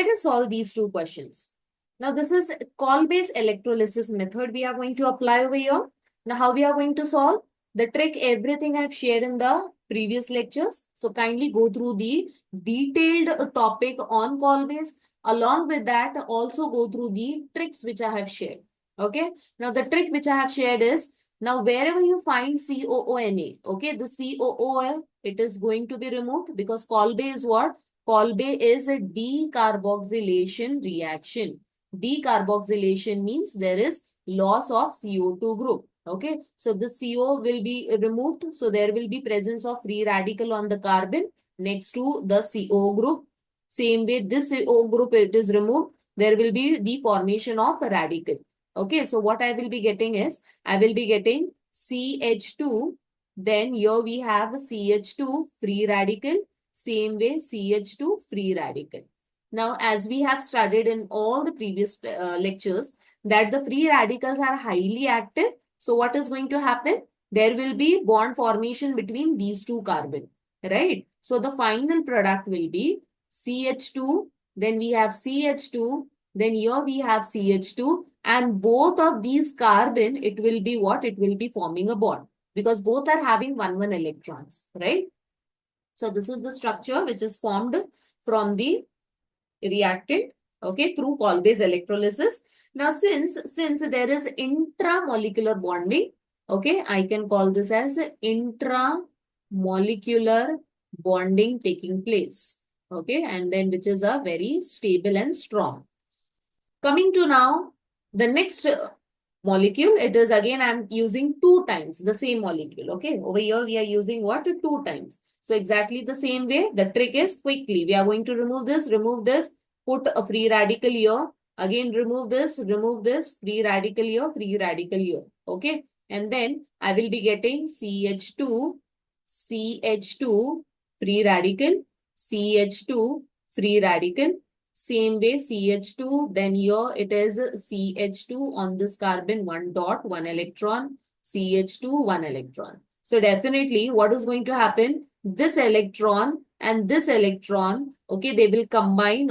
Let us solve these two questions. Now, this is call-based electrolysis method we are going to apply over here. Now, how we are going to solve? The trick, everything I've shared in the previous lectures. So, kindly go through the detailed topic on call-based. Along with that, also go through the tricks which I have shared. Okay. Now, the trick which I have shared is, now wherever you find COONA, okay, the COOL, it is going to be removed because call-based what? Kolbe is a decarboxylation reaction. Decarboxylation means there is loss of CO2 group. Okay, so the CO will be removed. So there will be presence of free radical on the carbon next to the CO group. Same way, this CO group, it is removed. There will be the formation of a radical. Okay, so what I will be getting is, I will be getting CH2. Then here we have CH2 free radical. Same way, CH2 free radical. Now, as we have studied in all the previous lectures, that the free radicals are highly active. So, what is going to happen? There will be bond formation between these two carbon, right? So, the final product will be CH2, then we have CH2, then here we have CH2, and both of these carbon, it will be what? It will be forming a bond because both are having 1 electrons, right? So this is the structure which is formed from the reactant, okay, through call-based electrolysis. Now, since there is intramolecular bonding, okay, I can call this as intramolecular bonding taking place, okay, and then which is a very stable and strong. Coming to now the next molecule, it is again I'm using 2 times the same molecule. Okay, over here we are using what? 2 times. So exactly the same way. The trick is quickly we are going to remove this, put a free radical here. Again remove this, free radical here, free radical here. Okay, and then I will be getting CH2 free radical, CH2 free radical. Same way CH2, then here it is CH2 on this carbon, 1 dot, 1 electron, CH2, 1 electron. So definitely what is going to happen? This electron and this electron, okay, they will combine,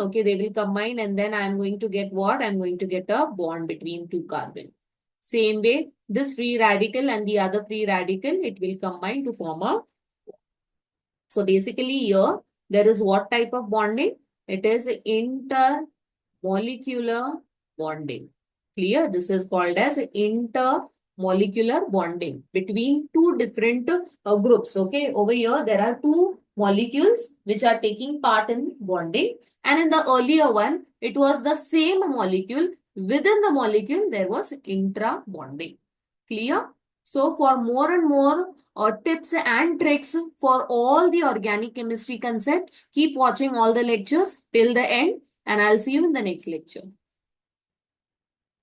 and then I'm going to get what? I'm going to get a bond between 2 carbon. Same way, this free radical and the other free radical, it will combine to form a. So basically here, there is what type of bonding? It is intermolecular bonding. Clear? This is called as intermolecular bonding between 2 different groups. Okay, over here there are 2 molecules which are taking part in bonding, and in the earlier one it was the same molecule. Within the molecule there was intra bonding. Clear? So for more and more tips and tricks for all the organic chemistry concept, keep watching all the lectures till the end, and I'll see you in the next lecture.